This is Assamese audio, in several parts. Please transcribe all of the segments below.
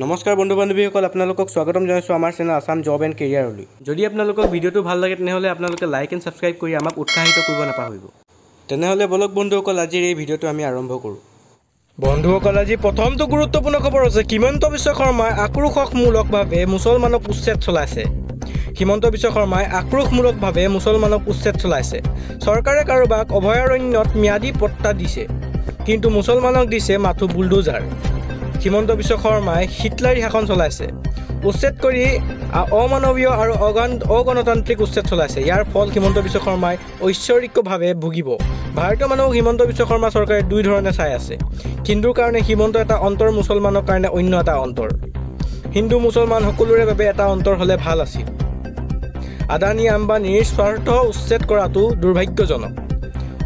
নমস্কাৰ বন্ধু বান্ধৱীসকল, আপোনালোকক স্বাগতম জনাইছোঁ আমাৰ চেনেল আসাম জব এণ্ড কেৰিয়াৰলৈ। যদি আপোনালোকক ভিডিঅ'টো ভাল লাগে তেনেহ'লে আপোনালোকে লাইক এণ্ড ছাবস্ক্ৰাইব কৰি আমাক উৎসাহিত কৰিব নাপাহৰিব। তেনেহ'লে বলক বন্ধুসকল, আজিৰ এই ভিডিঅ'টো আমি আৰম্ভ কৰোঁ। বন্ধুসকল, আজি প্ৰথমটো গুৰুত্বপূৰ্ণ খবৰ হৈছে হিমন্ত বিশ্ব শৰ্মাই আক্ৰোশমূলকভাৱে মুছলমানক উচ্ছেদ চলাইছে। হিমন্ত বিশ্ব শৰ্মাই আক্ৰোশমূলকভাৱে মুছলমানক উচ্ছেদ চলাইছে। চৰকাৰে কাৰোবাক অভয়াৰণ্যত ম্যাদী পট্টা দিছে, কিন্তু মুছলমানক দিছে মাথো বুলডোজাৰ। হিমন্ত বিশ্ব শৰ্মাই হিটলাৰী শাসন চলাইছে, উচ্ছেদ কৰি অমানৱীয় আৰু অগণতান্ত্ৰিক উচ্ছেদ চলাইছে। ইয়াৰ ফল হিমন্ত বিশ্ব শৰ্মাই ঐশ্বৰিকভাৱে ভুগিব। ভাৰতীয় মানুহক হিমন্ত বিশ্ব শৰ্মা চৰকাৰে দুই ধৰণে চাই আছে। হিন্দুৰ কাৰণে হিমন্ত এটা অন্তৰ, মুছলমানৰ কাৰণে অন্য এটা অন্তৰ। হিন্দু মুছলমান সকলোৰে বাবে এটা অন্তৰ হ'লে ভাল আছিল। আদানী আম্বানীৰ স্বাৰ্থ উচ্ছেদ কৰাটো দুৰ্ভাগ্যজনক।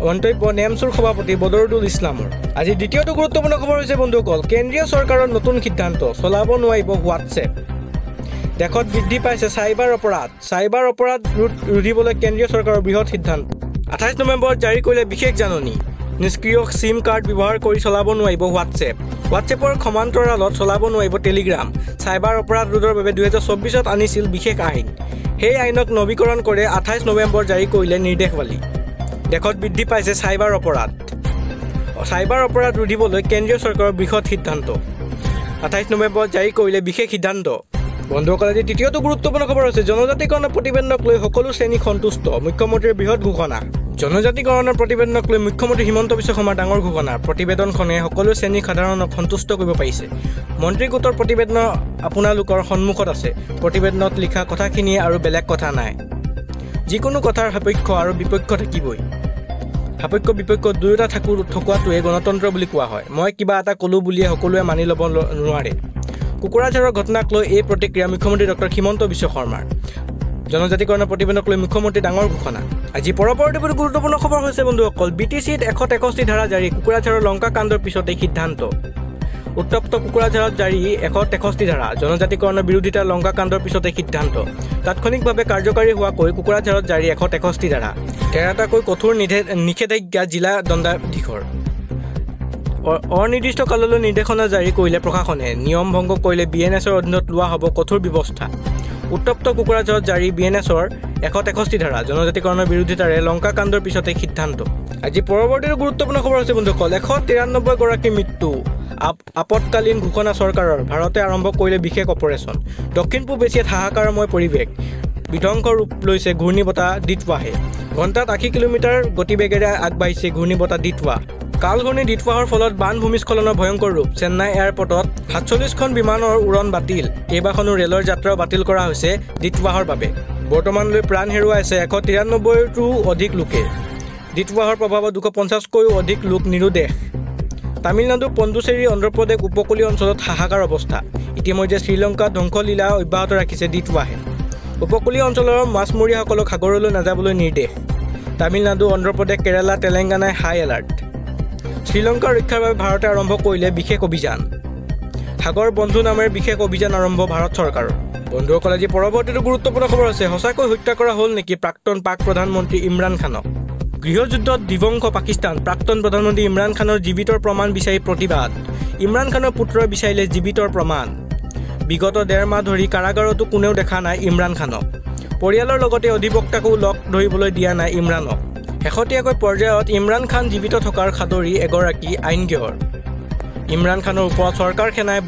মন্তব্য নেমচুৰ সভাপতি বদৰুদ্দুল ইছলামৰ। আজি দ্বিতীয়টো গুৰুত্বপূৰ্ণ খবৰ হৈছে বন্ধুসকল, কেন্দ্ৰীয় চৰকাৰৰ নতুন সিদ্ধান্ত, চলাব নোৱাৰিব হোৱাটছএপ। দেশত বৃদ্ধি পাইছে চাইবাৰ অপৰাধ ৰোধিবলৈ কেন্দ্ৰীয় চৰকাৰৰ বৃহৎ সিদ্ধান্ত। 28 নৱেম্বৰত জাৰি কৰিলে বিশেষ জাননী। নিষ্ক্ৰিয় চিম কাৰ্ড ব্যৱহাৰ কৰি চলাব নোৱাৰিব হোৱাটছএপ। হোৱাটছএপৰ সমান্তৰালত চলাব নোৱাৰিব টেলিগ্ৰাম। চাইবাৰ অপৰাধ ৰোধৰ বাবে 2024ত আনিছিল বিশেষ আইন। সেই আইনক নৱীকৰণ কৰি 28 নৱেম্বৰ জাৰি কৰিলে নিৰ্দেশাৱলী। দেশত বৃদ্ধি পাইছে চাইবাৰ অপৰাধ ৰোধিবলৈ কেন্দ্ৰীয় চৰকাৰৰ বৃহৎ সিদ্ধান্ত। 28 নৱেম্বৰত জাৰি কৰিলে বিশেষ সিদ্ধান্ত। বন্ধুসকল, আজি তৃতীয়টো গুৰুত্বপূৰ্ণ খবৰ হৈছে জনজাতিকৰণৰ প্ৰতিবেদনক লৈ সকলো শ্ৰেণী সন্তুষ্ট, মুখ্যমন্ত্ৰীৰ বৃহৎ ঘোষণা। জনজাতিকৰণৰ প্ৰতিবেদনক লৈ মুখ্যমন্ত্ৰী হিমন্ত বিশ্ব শৰ্মাৰ ডাঙৰ ঘোষণা। প্ৰতিবেদনখনে সকলো শ্ৰেণী সাধাৰণক সন্তুষ্ট কৰিব পাৰিছে। মন্ত্ৰী গোটৰ প্ৰতিবেদন আপোনালোকৰ সন্মুখত আছে। প্ৰতিবেদনত লিখা কথাখিনিয়ে আৰু বেলেগ কথা নাই। যিকোনো কথাৰ সাপেক্ষ আৰু বিপক্ষ থাকিবই। সাপেক্ষ বিপক্ষ দুয়োটা থকোৱাটোৱে গণতন্ত্ৰ বুলি কোৱা হয়। মই কিবা এটা ক'লোঁ বুলিয়ে সকলোৱে মানি ল'ব নোৱাৰে। কুকুৰাঝাৰৰ ঘটনাক লৈ এই প্ৰতিক্ৰিয়া মুখ্যমন্ত্ৰী ডক্টৰ হিমন্ত বিশ্ব শৰ্মাৰ। জনজাতিকৰণৰ প্ৰতিবেদনক লৈ মুখ্যমন্ত্ৰী ডাঙৰ ঘোষণা। আজি পৰৱৰ্তী গুৰুত্বপূৰ্ণ খবৰ হৈছে বন্ধুসকল, BTCত 163 ধাৰা জাৰি, কুকুৰাঝাৰৰ লংকা কাণ্ডৰ পিছতে সিদ্ধান্ত। উত্তপ্ত কুকুৰাঝাৰত জাৰি 163 ধাৰা, জনজাতিকৰণৰ বিৰোধিতা লংকা কাণ্ডৰ পিছতে সিদ্ধান্ত। তাৎক্ষণিকভাৱে কাৰ্যকাৰী হোৱাকৈ কুকুৰাঝাৰত জাৰি 163 ধাৰা, 13টাকৈ কঠোৰ নিষেধাজ্ঞা জিলা দণ্ডাধীশৰ। অনিৰ্দিষ্ট কাললৈ নিৰ্দেশনা জাৰি কৰিলে প্ৰশাসনে। নিয়ম ভংগ কৰিলে BNSৰ অধীনত লোৱা হ'ব কঠোৰ ব্যৱস্থা। উত্তপ্ত কুকুৰাঝাৰত জাৰি BNSৰ 163 ধাৰা, জনজাতিকৰণৰ বিৰোধিতাৰে লংকা কাণ্ডৰ পিছতে সিদ্ধান্ত। আজি পৰৱৰ্তী গুৰুত্বপূৰ্ণ খবৰ হৈছে বন্ধুসকল, 193 গৰাকীৰ মৃত্যু, আপতকালীন ঘোষণা চৰকাৰৰ। ভাৰতে আৰম্ভ কৰিলে বিশেষ অপাৰেচন। দক্ষিণ পূব এছিয়াত হাহাকাৰময় পৰিৱেশ, বিধ্বংস ৰূপ লৈছে ঘূৰ্ণীবতাহ দিতৱাহে। ঘণ্টাত 80 কিলোমিটাৰ গতিবেগেৰে আগবাঢ়িছে ঘূৰ্ণীবতাহ দিতৱা। কালঘূৰ্ণী দিতৱাহৰ ফলত বান ভূমিস্খলনৰ ভয়ংকৰ ৰূপ। চেন্নাই এয়াৰপৰ্টত 47খন বিমানৰ উৰণ বাতিল, কেইবাখনো ৰেলৰ যাত্ৰাও বাতিল কৰা হৈছে দিতৱাহৰ বাবে। বৰ্তমানলৈ প্ৰাণ হেৰুৱাইছে 193ৰো অধিক লোকে। দিতৱাহৰ প্ৰভাৱত 250কৈও অধিক লোক নিৰুদ্দেশ। তামিলনাডুৰ পণ্ডুচেৰী, অন্ধ্ৰপ্ৰদেশ উপকূলীয় অঞ্চলত হাহাকাৰ অৱস্থা। ইতিমধ্যে শ্ৰীলংকাত ধ্বংসলীলা অব্যাহত ৰাখিছে দিতৱাহে। উপকূলীয় অঞ্চলৰ মাছমৰীয়াসকলক সাগৰলৈ নাযাবলৈ নিৰ্দেশ। তামিলনাডু, অন্ধ্ৰপ্ৰদেশ, কেৰালা, তেলেংগানাই হাই এলাৰ্ট। শ্ৰীলংকাৰ ৰক্ষাৰ বাবে ভাৰতে আৰম্ভ কৰিলে বিশেষ অভিযান। সাগৰ বন্ধু নামেৰে বিশেষ অভিযান আৰম্ভ ভাৰত চৰকাৰৰ। বন্ধুসকল, আজি পৰৱৰ্তীটো গুৰুত্বপূৰ্ণ খবৰ আছে, সঁচাকৈ হত্যা কৰা হ'ল নেকি প্ৰাক্তন পাক প্ৰধানমন্ত্ৰী ইমৰান খানক। গৃহযুদ্ধত বিধ্বংস পাকিস্তান, প্ৰাক্তন প্ৰধানমন্ত্ৰী ইমৰান খানৰ জীৱিতৰ প্ৰমাণ বিচাৰি প্ৰতিবাদ। ইমৰান খানৰ পুত্ৰই বিচাৰিলে জীৱিতৰ প্ৰমাণ। বিগত 1.5 মাহ ধৰি কাৰাগাৰতো কোনেও দেখা নাই ইমৰান খানক। পৰিয়ালৰ লগতে অধিবক্তাকো লগ ধৰিবলৈ দিয়া নাই ইমৰানক। শেহতীয়াকৈ পৰ্যায়ত ইমৰান খান জীৱিত থকাৰ সাদৰী এগৰাকী আইনজ্ঞৰ। ইমৰান খানৰ ওপৰত চৰকাৰ সেনাই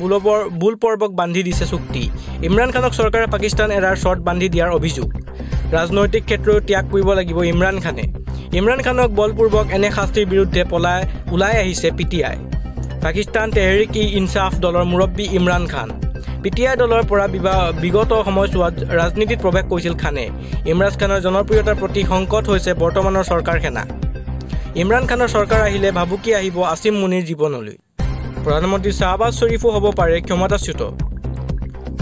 বুলপৰ্বক বান্ধি দিছে চুক্তি। ইমৰান খানক চৰকাৰে পাকিস্তান এৰাৰ চৰ্ত বান্ধি দিয়াৰ অভিযোগ। ৰাজনৈতিক ক্ষেত্ৰও ত্যাগ কৰিব লাগিব ইমৰান খানে। ইমৰান খানক বলপূৰ্বক এনে শাস্তিৰ বিৰুদ্ধে ওলাই আহিছে PTI। পাকিস্তান তেহৰিক-ই-ইনছাফ দলৰ মুৰব্বী ইমৰান খান। PTI দলৰ পৰা বিগত সময়ছোৱাত ৰাজনীতিত প্ৰৱেশ কৰিছিল খানে। ইমৰান খানৰ জনপ্ৰিয়তাৰ প্ৰতি সংকট হৈছে বৰ্তমানৰ চৰকাৰ সেনা। ইমৰান খানৰ চৰকাৰ আহিলে ভাবুকি আহিব আসিম মুনিৰ জীৱনলৈ। প্ৰধানমন্ত্ৰী শ্বাহবাজ শ্বৰীফো হ'ব পাৰে ক্ষমতাচ্যুত।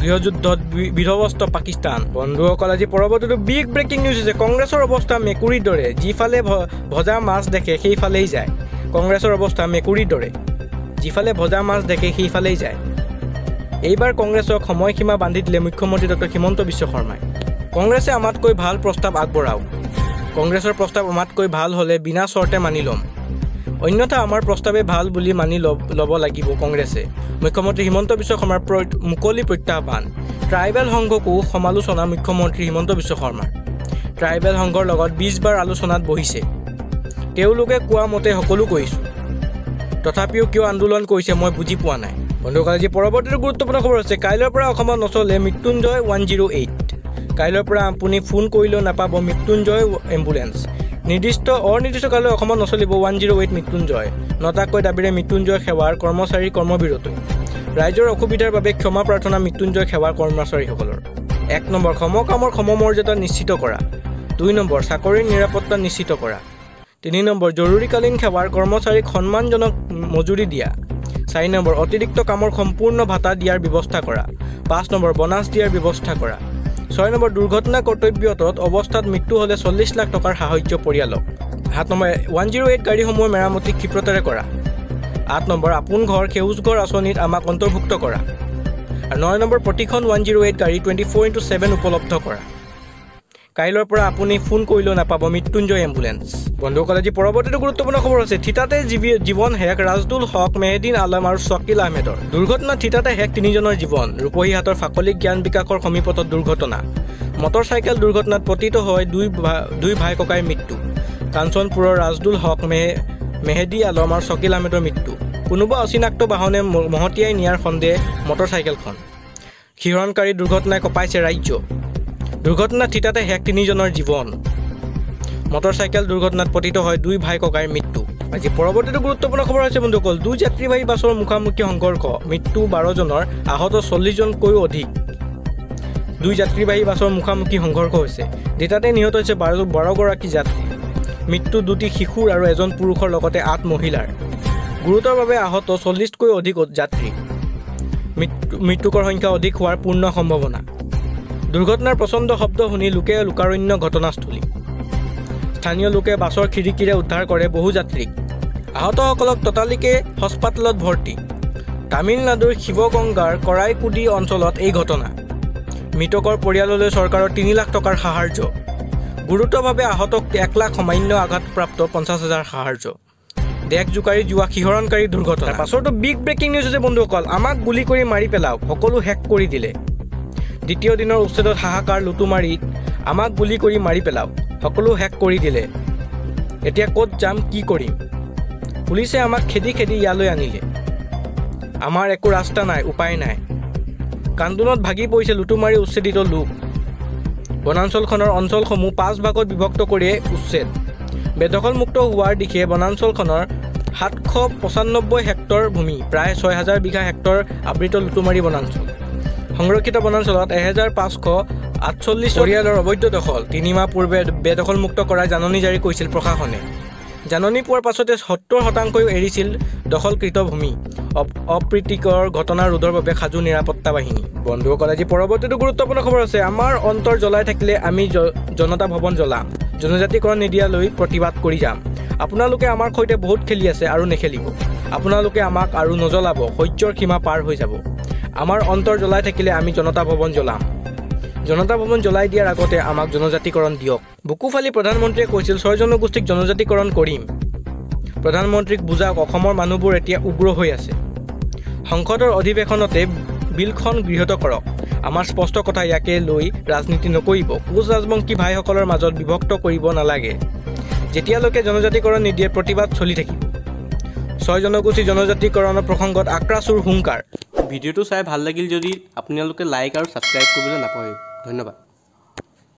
গৃহযুদ্ধত বিধ্বস্ত পাকিস্তান। বন্ধুসকল, আজি পৰৱৰ্তীটো বিগ ব্ৰেকিং নিউজ হৈছে, কংগ্ৰেছৰ অৱস্থা মেকুৰীৰ দৰে, যিফালে ভজা মাছ দেখে সেইফালেই যায়। কংগ্ৰেছৰ অৱস্থা মেকুৰীৰ দৰে, যিফালে ভজা মাছ দেখে সেইফালেই যায়। এইবাৰ কংগ্ৰেছক সময়সীমা বান্ধি দিলে মুখ্যমন্ত্ৰী ডক্টৰ হিমন্ত বিশ্ব শৰ্মাই। কংগ্ৰেছে আমাতকৈ ভাল প্ৰস্তাৱ আগবঢ়াওক। কংগ্ৰেছৰ প্ৰস্তাৱ আমাতকৈ ভাল হ'লে বিনা চৰ্তে মানি ল'ম। অন্যথা আমাৰ প্ৰস্তাৱে ভাল বুলি মানি ল'ব লাগিব কংগ্ৰেছে। মুখ্যমন্ত্ৰী হিমন্ত বিশ্ব শৰ্মাৰ মুকলি প্ৰত্যাহ্বান। ট্ৰাইবেল সংঘকো সমালোচনা মুখ্যমন্ত্ৰী হিমন্ত বিশ্ব শৰ্মাৰ। ট্ৰাইবেল সংঘৰ লগত 20 বাৰ আলোচনাত বহিছে। তেওঁলোকে কোৱা মতে সকলো কৰিছোঁ। তথাপিও কিয় আন্দোলন কৰিছে মই বুজি পোৱা নাই। বন্ধুসকল, আজি পৰৱৰ্তীটো গুৰুত্বপূৰ্ণ খবৰ হৈছে কাইলৈৰ পৰা অসমত নচলে মৃত্যুঞ্জয় 108। কাইলৈৰ পৰা আপুনি ফোন কৰিলেও নাপাব মৃত্যুঞ্জয় এম্বুলেন্স। অনিৰ্দিষ্ট কাললৈ অসমত নচলিব 108 মৃত্যুঞ্জয়। নটাকৈ দাবীৰে মৃত্যুঞ্জয় সেৱাৰ কৰ্মচাৰীৰ কৰ্মবিৰতি। ৰাইজৰ অসুবিধাৰ বাবে ক্ষমা প্ৰাৰ্থনা মৃত্যুঞ্জয় সেৱাৰ কৰ্মচাৰীসকলৰ। 1 নম্বৰ, সমকামৰ সমমৰ্যাদা নিশ্চিত কৰা। 2 নম্বৰ, চাকৰিৰ নিৰাপত্তা নিশ্চিত কৰা। 3 নম্বৰ, জৰুৰীকালীন সেৱাৰ কৰ্মচাৰীক সন্মানজনক মজুৰি দিয়া। 4 নম্বৰ, অতিৰিক্ত কামৰ সম্পূৰ্ণ ভাতা দিয়াৰ ব্যৱস্থা কৰা। 5 নম্বৰ, বনাছ দিয়াৰ ব্যৱস্থা কৰা। 6 নম্বৰ, দুৰ্ঘটনা কৰ্তব্যৰত অৱস্থাত মৃত্যু হ'লে 40 লাখ টকাৰ সাহায্য পৰিয়ালক। 7 নম্বৰ, 108 গাড়ীসমূহ মেৰামতি ক্ষীপ্ৰতাৰে কৰা। 8 নম্বৰ, আপোন ঘৰ সেউজ ঘৰ আঁচনিত আমাক অন্তৰ্ভুক্ত কৰা। আৰু 9 নম্বৰ, প্ৰতিখন 108 গাড়ী 24/7 উপলব্ধ কৰা। কাইলৈৰ পৰা আপুনি ফোন কৰিলেও নাপাব মৃত্যুঞ্জয় এম্বুলেন্স। বন্ধুসকল, আজি পৰৱৰ্তীটো গুৰুত্বপূৰ্ণ খবৰ হৈছে থিতাতে জীৱন শেষ ৰাজদুল হক, মেহেদিন আলম আৰু শ্বকিল আহমেদৰ। দুৰ্ঘটনা থিতাতে শেষ 3জনৰ জীৱন। ৰূপহীহাটৰ ফাকলিক জ্ঞান বিকাশৰ সমীপত দুৰ্ঘটনা। মটৰচাইকেল দুৰ্ঘটনাত পতিত হৈ দুই ভাই ককাইৰ মৃত্যু। কাঞ্চনপুৰৰ ৰাজদুল হক, মেহেদি আলম আৰু শ্বকিল আহমেদৰ মৃত্যু। কোনোবা অচিনাক্ত বাহনে মহতিয়াই নিয়াৰ সন্দেহ মটৰচাইকেলখন। শিহৰণকাৰী দুৰ্ঘটনাই কঁপাইছে ৰাজ্য। দুৰ্ঘটনাত থিতাতে শেষ 3জনৰ জীৱন। মটৰচাইকেল দুৰ্ঘটনাত পতিত হয় 2 ভাই ককাইৰ মৃত্যু। আজি পৰৱৰ্তীটো গুৰুত্বপূৰ্ণ খবৰ হৈছে বন্ধুসকল 2 যাত্ৰীবাহী বাছৰ মুখামুখি সংঘৰ্ষ। মৃত্যু 12 জনৰ, আহত 40 জনকৈও অধিক। 2 যাত্ৰীবাহী বাছৰ মুখামুখি সংঘৰ্ষ হৈছে। দুটাতে নিহত হৈছে 12 গৰাকী যাত্ৰী। মৃত্যু 2টি শিশুৰ আৰু 1জন পুৰুষৰ লগতে 8 মহিলাৰ। গুৰুতৰভাৱে আহত 40তকৈ অধিক যাত্ৰী। মৃতকৰ সংখ্যা অধিক হোৱাৰ পূৰ্ণ সম্ভাৱনা। দুৰ্ঘটনাৰ প্ৰচণ্ড শব্দ শুনি লোকে লোকাৰণ্য ঘটনাস্থলী। স্থানীয় লোকে বাছৰ খিৰিকীৰে উদ্ধাৰ কৰে বহু যাত্ৰীক। আহতসকলক ততালিকে হাস্পতালত ভৰ্তি। তামিলনাডুৰ শিৱগংগাৰ কৰাইকুডি অঞ্চলত এই ঘটনা। মৃতকৰ পৰিয়াললৈ চৰকাৰৰ 3 লাখ টকাৰ সাহায্য। গুৰুতৰভাৱে আহতক 1 লাখ সামান্য আঘাতপ্ৰাপ্ত 50,000 সাহায্য। দেশ জোকাৰি যোৱা শিহৰণকাৰী দুৰ্ঘটনা। পাছৰটো বিগ ব্ৰেকিং নিউজ হৈছে বন্ধুসকল আমাক গুলি কৰি মাৰি পেলাওক, সকলো শেষ কৰি দিলে। দ্বিতীয় দিনৰ উচ্ছেদত হাহাকাৰ লুটুমাৰীত আমাক গুলি কৰি মাৰি পেলাওক, সকলো শেষ কৰি দিলে। এতিয়া ক'ত যাম, কি কৰিম? পুলিচে আমাক খেদি ইয়ালৈ আনিলে। আমাৰ একো ৰাস্তা নাই, উপায় নাই। কান্দোনত ভাগি পৰিছে লুটুমাৰী উচ্ছেদিত লোক। বনাঞ্চলখনৰ অঞ্চলসমূহ 5 ভাগত বিভক্ত কৰিয়ে উচ্ছেদ। বেদখলমুক্ত হোৱাৰ দিশে বনাঞ্চলখনৰ 795 হেক্টৰ ভূমি, প্ৰায় 6000 বিঘা হেক্টৰ আবৃত লুটুমাৰী বনাঞ্চল। সংৰক্ষিত বনাঞ্চলত 1548 পৰিয়ালৰ অবৈধ দখল। 3 মাহ পূৰ্বে বেদখলমুক্ত কৰাৰ জাননী জাৰি কৰিছিল প্ৰশাসনে। জাননী পোৱাৰ পাছতে 70% এৰিছিল দখলকৃত ভূমি। অপ্ৰীতিকৰ ঘটনা ৰোধৰ বাবে সাজু নিৰাপত্তা বাহিনী। বন্ধুসকল, আজি পৰৱৰ্তীটো গুৰুত্বপূৰ্ণ খবৰ আছে আমাৰ অন্তৰ জ্বলাই থাকিলে আমি জনতা ভৱন জ্বলাম। জনজাতিকৰণ নিদিয়ালৈ প্ৰতিবাদ কৰি যাম। আপোনালোকে আমাৰ সৈতে বহুত খেলি আছে আৰু নেখেলিব। আপোনালোকে আমাক আৰু নজ্বলাব, সহ্যৰ সীমা পাৰ হৈ যাব। আমাৰ অন্তৰ জ্বলাই থাকিলে আমি জনতা ভৱন জ্বলাম। জনতা ভৱন জ্বলাই দিয়াৰ আগতে আমাক জনজাতিকৰণ দিয়ক। বুকু ফালি প্ৰধানমন্ত্ৰীয়ে কৈছিল 6 জনগোষ্ঠীক জনজাতিকৰণ কৰিম। প্ৰধানমন্ত্ৰীক বুজাওক অসমৰ মানুহবোৰ এতিয়া উগ্ৰ হৈ আছে। সংসদৰ অধিৱেশনতে বিলখন গৃহীত কৰক। আমাৰ স্পষ্ট কথা, ইয়াকে লৈ ৰাজনীতি নকৰিব। কোচ ৰাজবংশী ভাইসকলৰ মাজত বিভক্ত কৰিব নালাগে। যেতিয়ালৈকে জনজাতিকৰণ নিদিয়ে প্ৰতিবাদ চলি থাকিব। 6 জনগোষ্ঠী জনজাতিকৰণৰ প্ৰসংগত আক্ৰাচুৰ হুংকাৰ। ভিডিঅ'টো চাই ভাল লাগিল যদি আপোনালোকে লাইক আৰু ছাবস্ক্ৰাইব কৰিবলৈ নাপাহৰিব। ধন্যবাদ।